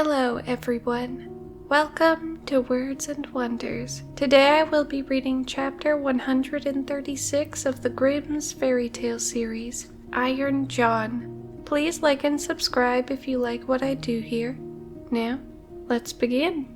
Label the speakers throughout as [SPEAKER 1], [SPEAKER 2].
[SPEAKER 1] Hello everyone, welcome to Words and Wonders. Today I will be reading chapter 136 of the Grimm's Fairytale series, Iron John. Please like and subscribe if you like what I do here. Now, let's begin.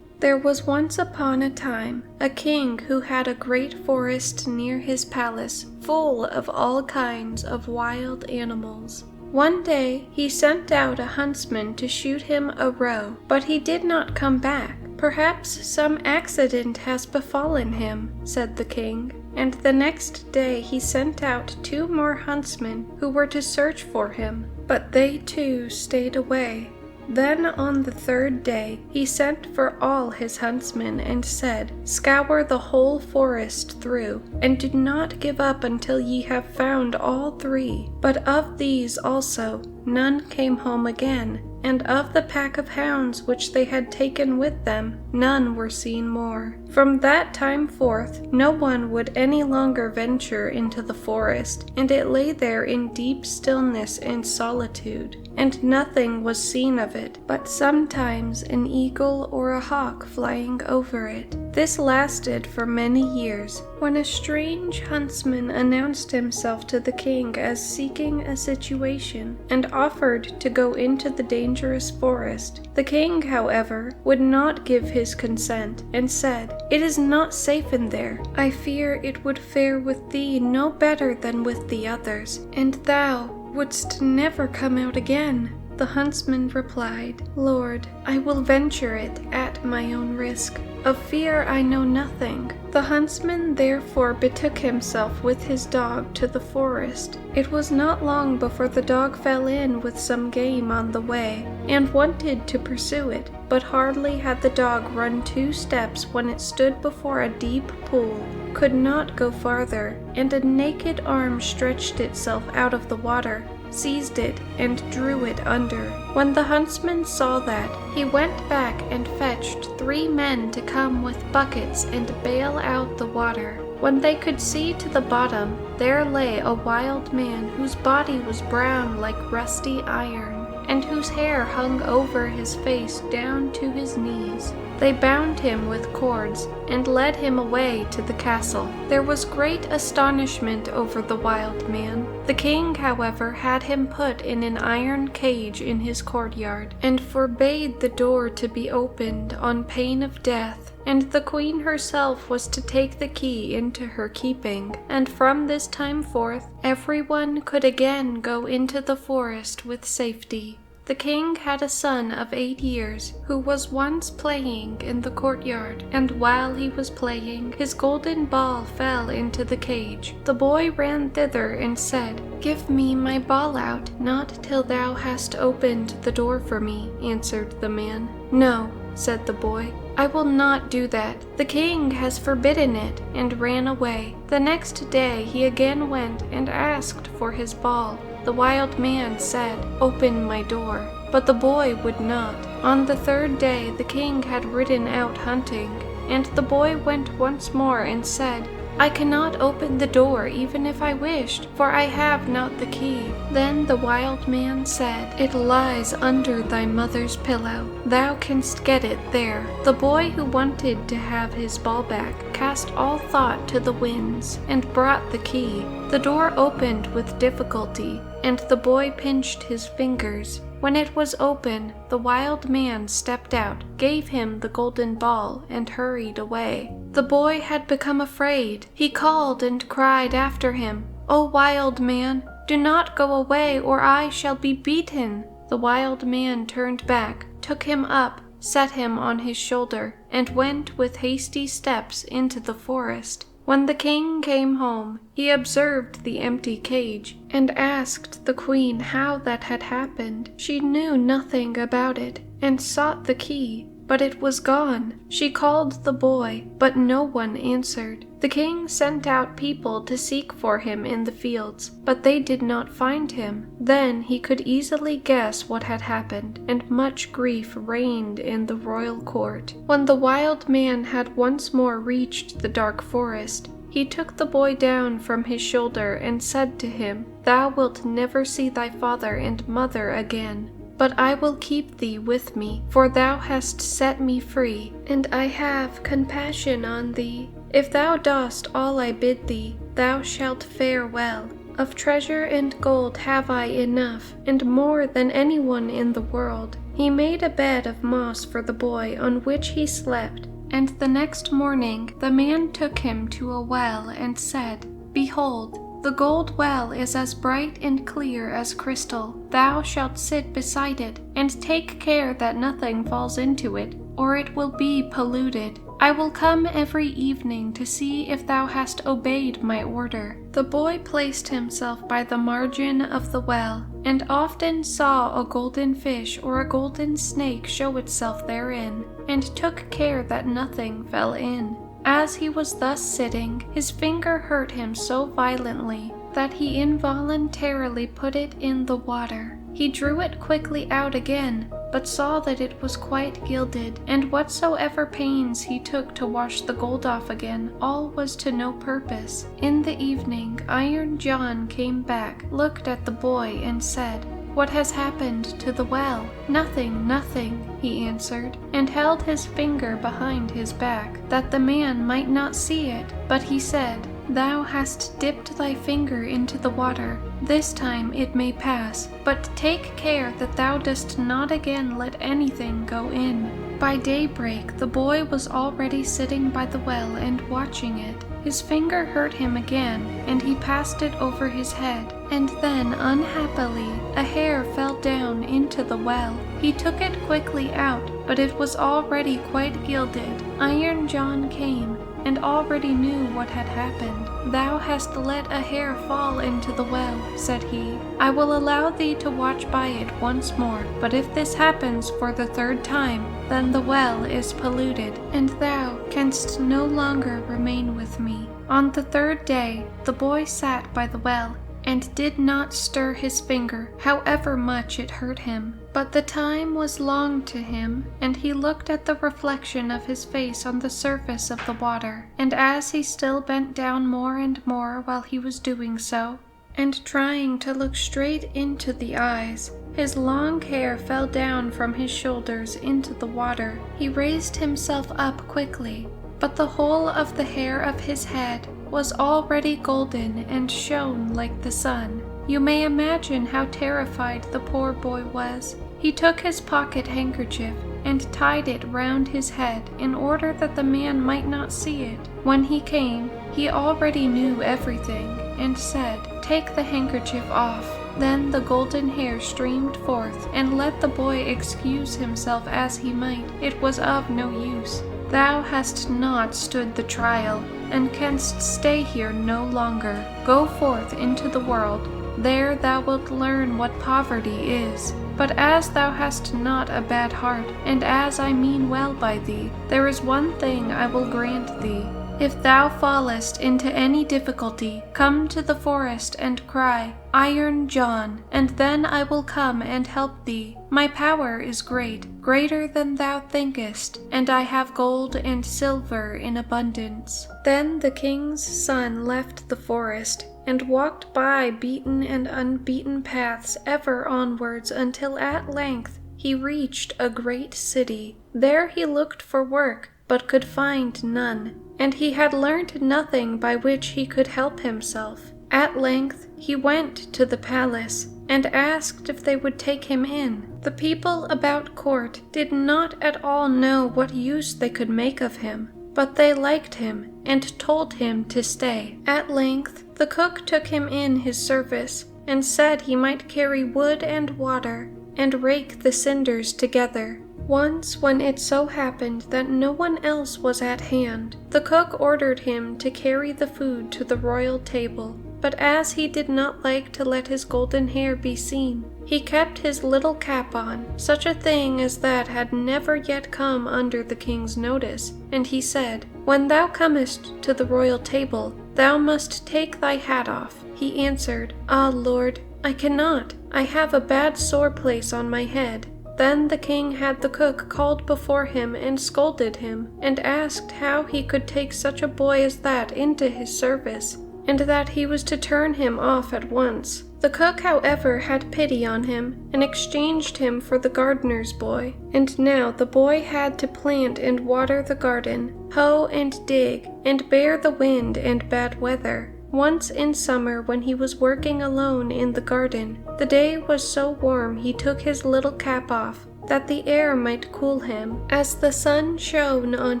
[SPEAKER 1] There was once upon a time a king who had a great forest near his palace, full of all kinds of wild animals. One day he sent out a huntsman to shoot him a roe, but he did not come back. "Perhaps some accident has befallen him," said the king. And the next day he sent out 2 more huntsmen who were to search for him, but they too stayed away. Then on the 3rd day he sent for all his huntsmen and said, "Scour the whole forest through, and do not give up until ye have found all 3. But of these also none came home again, and of the pack of hounds which they had taken with them, none were seen more." From that time forth, no one would any longer venture into the forest, and it lay there in deep stillness and solitude, and nothing was seen of it, but sometimes an eagle or a hawk flying over it. This lasted for many years, when a strange huntsman announced himself to the king as seeking a situation, and offered to go into the dangerous forest. The king, however, would not give his consent, and said, "It is not safe in there. I fear it would fare with thee no better than with the others, and thou wouldst never come out again." The huntsman replied, "Lord, I will venture it at my own risk. Of fear I know nothing." The huntsman therefore betook himself with his dog to the forest. It was not long before the dog fell in with some game on the way, and wanted to pursue it, but hardly had the dog run 2 steps when it stood before a deep pool, could not go farther, and a naked arm stretched itself out of the water, seized it, and drew it under. When the huntsman saw that, he went back and fetched 3 men to come with buckets and bail out the water. When they could see to the bottom, there lay a wild man whose body was brown like rusty iron, and whose hair hung over his face down to his knees. They bound him with cords and led him away to the castle. There was great astonishment over the wild man. The king, however, had him put in an iron cage in his courtyard, and forbade the door to be opened on pain of death. And the queen herself was to take the key into her keeping, and from this time forth everyone could again go into the forest with safety. The king had a son of 8 years, who was once playing in the courtyard, and while he was playing, his golden ball fell into the cage. The boy ran thither and said, "Give me my ball out." "Not till thou hast opened the door for me," answered the man. "No," said the boy, "I will not do that. The king has forbidden it," and ran away. The next day he again went and asked for his ball. The wild man said, "Open my door," but the boy would not. On the 3rd day the king had ridden out hunting, and the boy went once more and said, "I cannot open the door even if I wished, for I have not the key." Then the wild man said, "It lies under thy mother's pillow. Thou canst get it there." The boy, who wanted to have his ball back, cast all thought to the winds, and brought the key. The door opened with difficulty, and the boy pinched his fingers. When it was open, the wild man stepped out, gave him the golden ball, and hurried away. The boy had become afraid. He called and cried after him, "O wild man, do not go away, or I shall be beaten." The wild man turned back, took him up, set him on his shoulder, and went with hasty steps into the forest. When the king came home, he observed the empty cage, and asked the queen how that had happened. She knew nothing about it, and sought the key, but it was gone. She called the boy, but no one answered. The king sent out people to seek for him in the fields, but they did not find him. Then he could easily guess what had happened, and much grief reigned in the royal court. When the wild man had once more reached the dark forest, he took the boy down from his shoulder and said to him, "Thou wilt never see thy father and mother again. But I will keep thee with me, for thou hast set me free, and I have compassion on thee. If thou dost all I bid thee, thou shalt fare well. Of treasure and gold have I enough, and more than anyone in the world." He made a bed of moss for the boy on which he slept, and the next morning the man took him to a well and said, "Behold, the gold well is as bright and clear as crystal. Thou shalt sit beside it, and take care that nothing falls into it, or it will be polluted. I will come every evening to see if thou hast obeyed my order." The boy placed himself by the margin of the well, and often saw a golden fish or a golden snake show itself therein, and took care that nothing fell in. As he was thus sitting, his finger hurt him so violently that he involuntarily put it in the water. He drew it quickly out again, but saw that it was quite gilded, and whatsoever pains he took to wash the gold off again, all was to no purpose. In the evening, Iron John came back, looked at the boy, and said, "What has happened to the well?" "Nothing, nothing," he answered, and held his finger behind his back, that the man might not see it. But he said, "Thou hast dipped thy finger into the water. This time it may pass, but take care that thou dost not again let anything go in." By daybreak the boy was already sitting by the well and watching it. His finger hurt him again, and he passed it over his head, and then, unhappily, a hair fell down into the well. He took it quickly out, but it was already quite gilded. Iron John came, and already knew what had happened. "Thou hast let a hair fall into the well," said he. "I will allow thee to watch by it once more, but if this happens for the third time, then the well is polluted, and thou canst no longer remain with me." On the third day, the boy sat by the well, and did not stir his finger, however much it hurt him. But the time was long to him, and he looked at the reflection of his face on the surface of the water, and as he still bent down more and more while he was doing so, and trying to look straight into the eyes, his long hair fell down from his shoulders into the water. He raised himself up quickly, but the whole of the hair of his head was already golden and shone like the sun. You may imagine how terrified the poor boy was. He took his pocket handkerchief and tied it round his head in order that the man might not see it. When he came, he already knew everything, and said, "Take the handkerchief off." Then the golden hair streamed forth, and let the boy excuse himself as he might, it was of no use. "Thou hast not stood the trial, and canst stay here no longer. Go forth into the world. There thou wilt learn what poverty is. But as thou hast not a bad heart, and as I mean well by thee, there is one thing I will grant thee. If thou fallest into any difficulty, come to the forest and cry, 'Iron John,' and then I will come and help thee. My power is great, greater than thou thinkest, and I have gold and silver in abundance." Then the king's son left the forest, and walked by beaten and unbeaten paths ever onwards until at length he reached a great city. There he looked for work, but could find none, and he had learnt nothing by which he could help himself. At length he went to the palace, and asked if they would take him in. The people about court did not at all know what use they could make of him, but they liked him, and told him to stay. At length the cook took him in his service, and said he might carry wood and water, and rake the cinders together. Once, when it so happened that no one else was at hand, the cook ordered him to carry the food to the royal table. But as he did not like to let his golden hair be seen, he kept his little cap on. Such a thing as that had never yet come under the king's notice, and he said, "When thou comest to the royal table, thou must take thy hat off." He answered, "Ah, Lord, I cannot. I have a bad sore place on my head." Then the king had the cook called before him and scolded him, and asked how he could take such a boy as that into his service, and that he was to turn him off at once. The cook, however, had pity on him, and exchanged him for the gardener's boy. And now the boy had to plant and water the garden, hoe and dig, and bear the wind and bad weather. Once in summer, when he was working alone in the garden, the day was so warm he took his little cap off, that the air might cool him. As the sun shone on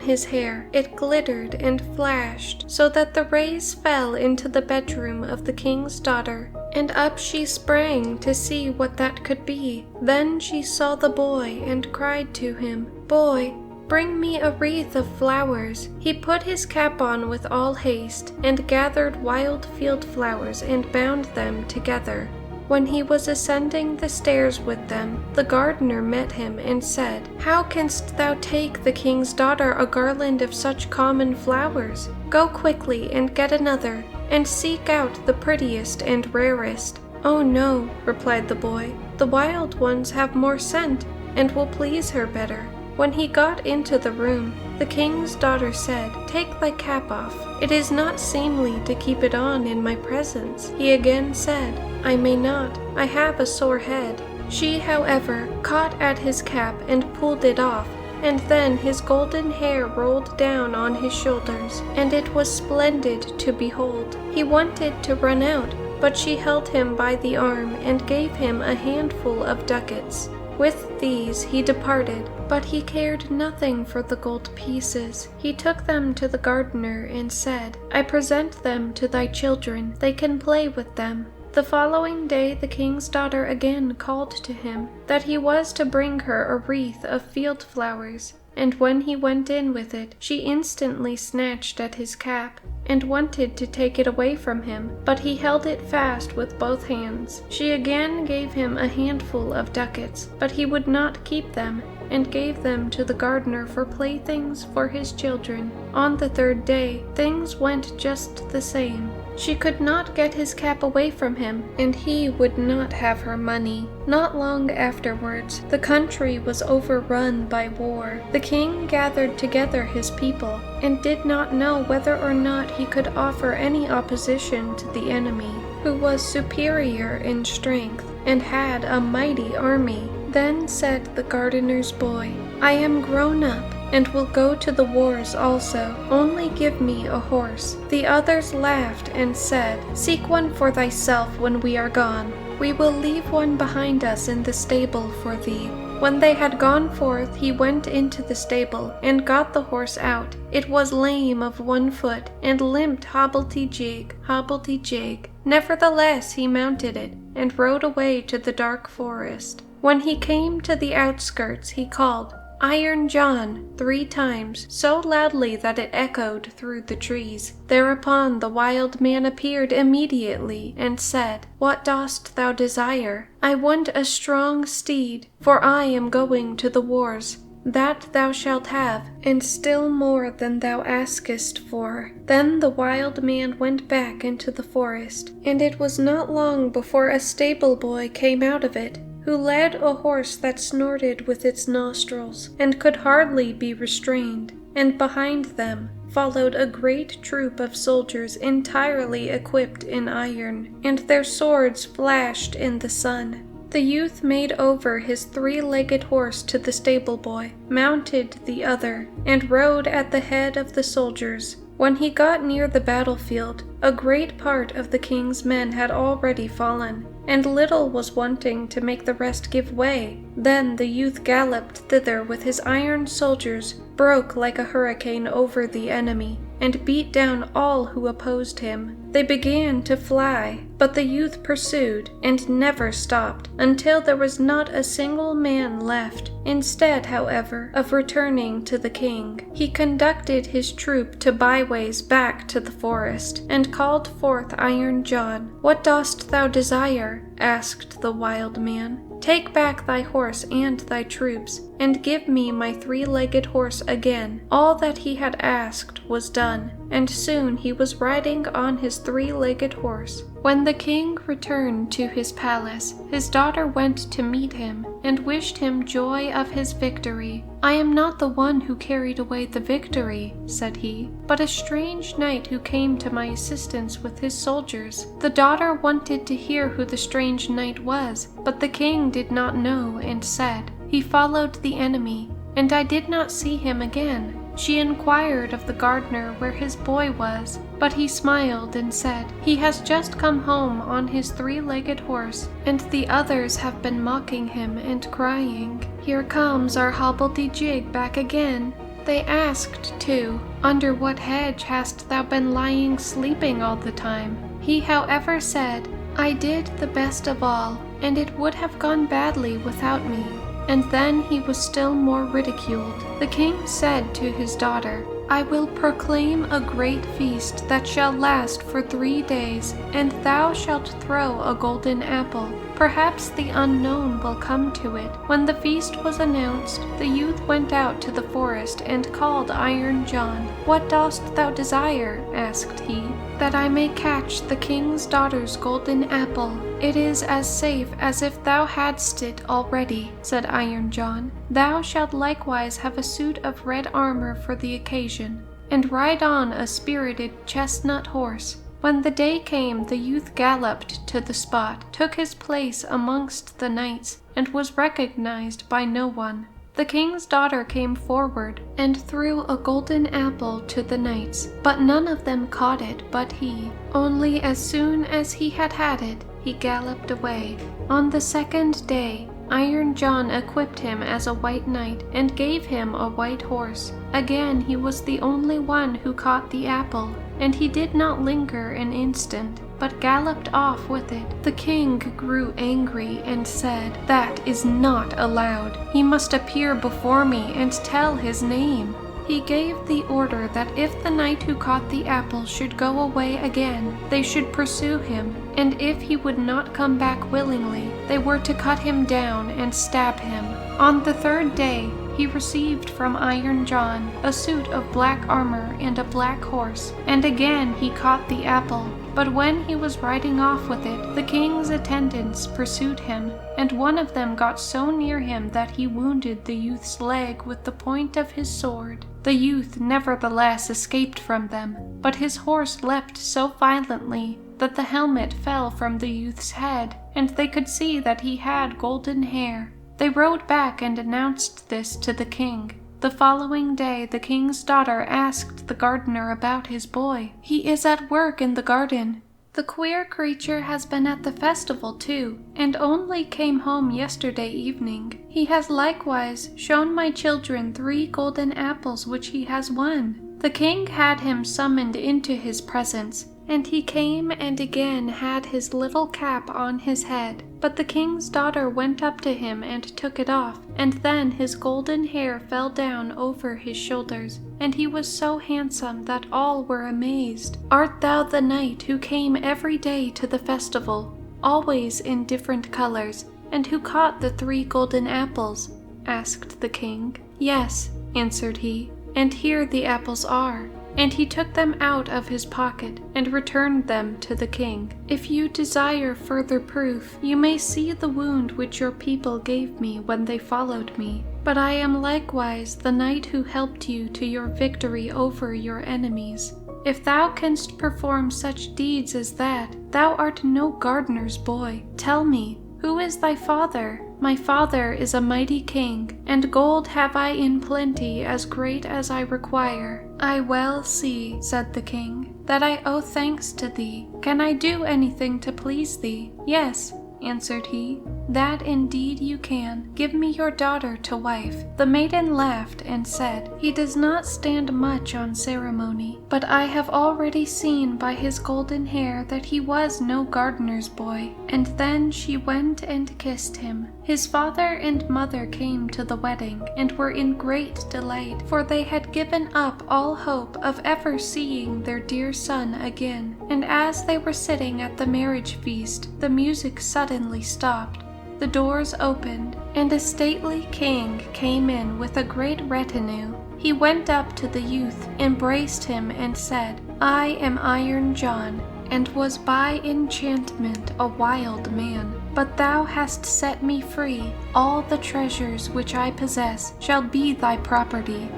[SPEAKER 1] his hair, it glittered and flashed, so that the rays fell into the bedroom of the king's daughter, and up she sprang to see what that could be. Then she saw the boy and cried to him, "Boy, bring me a wreath of flowers." He put his cap on with all haste, and gathered wild field flowers and bound them together. When he was ascending the stairs with them, the gardener met him and said, "How canst thou take the king's daughter a garland of such common flowers? Go quickly and get another, and seek out the prettiest and rarest." "Oh no," replied the boy, "the wild ones have more scent, and will please her better." When he got into the room, the king's daughter said, "Take thy cap off. It is not seemly to keep it on in my presence." He again said, "I may not. I have a sore head." She, however, caught at his cap and pulled it off, and then his golden hair rolled down on his shoulders, and it was splendid to behold. He wanted to run out, but she held him by the arm and gave him a handful of ducats. With these he departed, but he cared nothing for the gold pieces. He took them to the gardener and said, "I present them to thy children. They can play with them." The following day the king's daughter again called to him that he was to bring her a wreath of field flowers, and when he went in with it, she instantly snatched at his cap and wanted to take it away from him, but he held it fast with both hands. She again gave him a handful of ducats, but he would not keep them, and gave them to the gardener for playthings for his children. On the third day, things went just the same. She could not get his cap away from him, and he would not have her money. Not long afterwards, the country was overrun by war. The king gathered together his people, and did not know whether or not he could offer any opposition to the enemy, who was superior in strength, and had a mighty army. Then said the gardener's boy, "I am grown up, and will go to the wars also. Only give me a horse." The others laughed and said, "Seek one for thyself when we are gone. We will leave one behind us in the stable for thee." When they had gone forth, he went into the stable, and got the horse out. It was lame of one foot, and limped hobblety-jig, hobblety-jig. Nevertheless he mounted it, and rode away to the dark forest. When he came to the outskirts, he called, "Iron John," 3 times, so loudly that it echoed through the trees. Thereupon the wild man appeared immediately, and said, "What dost thou desire?" "I want a strong steed, for I am going to the wars." "That thou shalt have, and still more than thou askest for." Then the wild man went back into the forest, and it was not long before a stable boy came out of it, who led a horse that snorted with its nostrils, and could hardly be restrained, and behind them followed a great troop of soldiers entirely equipped in iron, and their swords flashed in the sun. The youth made over his 3-legged horse to the stable boy, mounted the other, and rode at the head of the soldiers. When he got near the battlefield, a great part of the king's men had already fallen, and little was wanting to make the rest give way. Then the youth galloped thither with his iron soldiers, broke like a hurricane over the enemy, and beat down all who opposed him. They began to fly, but the youth pursued, and never stopped, until there was not a single man left. Instead, however, of returning to the king, he conducted his troop to byways back to the forest, and called forth Iron John. "What dost thou desire?" asked the wild man. "Take back thy horse and thy troops, and give me my 3-legged horse again." All that he had asked was done, and soon he was riding on his 3-legged horse, When the king returned to his palace, his daughter went to meet him and wished him joy of his victory. "I am not the one who carried away the victory," said he, "but a strange knight who came to my assistance with his soldiers." The daughter wanted to hear who the strange knight was, but the king did not know and said, "He followed the enemy, and I did not see him again." She inquired of the gardener where his boy was, but he smiled and said, "He has just come home on his three-legged horse, and the others have been mocking him and crying, 'Here comes our hobbledy-jig back again.'" They asked, too, "Under what hedge hast thou been lying sleeping all the time?" He, however, said, "I did the best of all, and it would have gone badly without me." And then he was still more ridiculed. The king said to his daughter, "I will proclaim a great feast that shall last for 3 days, and thou shalt throw a golden apple. Perhaps the unknown will come to it." When the feast was announced, the youth went out to the forest and called Iron John. "What dost thou desire?" asked he. "That I may catch the king's daughter's golden apple. It is as safe as if thou hadst it already," said Iron John. "Thou shalt likewise have a suit of red armor for the occasion, and ride on a spirited chestnut horse." When the day came, the youth galloped to the spot, took his place amongst the knights, and was recognized by no one. The king's daughter came forward and threw a golden apple to the knights, but none of them caught it but he. Only as soon as he had had it, he galloped away. On the second day, Iron John equipped him as a white knight and gave him a white horse. Again he was the only one who caught the apple, and he did not linger an instant, but galloped off with it. The king grew angry and said, "That is not allowed. He must appear before me and tell his name." He gave the order that if the knight who caught the apple should go away again, they should pursue him, and if he would not come back willingly, they were to cut him down and stab him. On the third day, he received from Iron John a suit of black armor and a black horse, and again he caught the apple. But when he was riding off with it, the king's attendants pursued him, and one of them got so near him that he wounded the youth's leg with the point of his sword. The youth nevertheless escaped from them, but his horse leapt so violently that the helmet fell from the youth's head, and they could see that he had golden hair. They rode back and announced this to the king. The following day the king's daughter asked the gardener about his boy. "He is at work in the garden. The queer creature has been at the festival too, and only came home yesterday evening. He has likewise shown my children 3 golden apples which he has won." The king had him summoned into his presence, and he came and again had his little cap on his head. But the king's daughter went up to him and took it off, and then his golden hair fell down over his shoulders, and he was so handsome that all were amazed. "Art thou the knight who came every day to the festival, always in different colors, and who caught the 3 golden apples?" asked the king. "Yes," answered he, "and here the apples are." And he took them out of his pocket and returned them to the king. "If you desire further proof, you may see the wound which your people gave me when they followed me. But I am likewise the knight who helped you to your victory over your enemies. If thou canst perform such deeds as that, thou art no gardener's boy. Tell me, who is thy father?" "My father is a mighty king, and gold have I in plenty as great as I require." "I well see," said the king, "that I owe thanks to thee. Can I do anything to please thee?" "Yes," answered he, "that indeed you can. Give me your daughter to wife." The maiden laughed and said, "He does not stand much on ceremony, but I have already seen by his golden hair that he was no gardener's boy." And then she went and kissed him. His father and mother came to the wedding and were in great delight, for they had given up all hope of ever seeing their dear son again. And as they were sitting at the marriage feast, the music suddenly stopped. The doors opened, and a stately king came in with a great retinue. He went up to the youth, embraced him, and said, "I am Iron John, and was by enchantment a wild man. But thou hast set me free. All the treasures which I possess shall be thy property.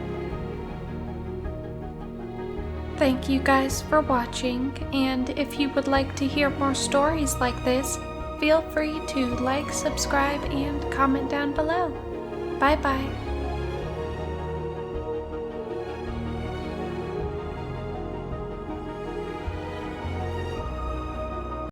[SPEAKER 1] Thank you guys for watching, and if you would like to hear more stories like this, feel free to like, subscribe, and comment down below. Bye bye.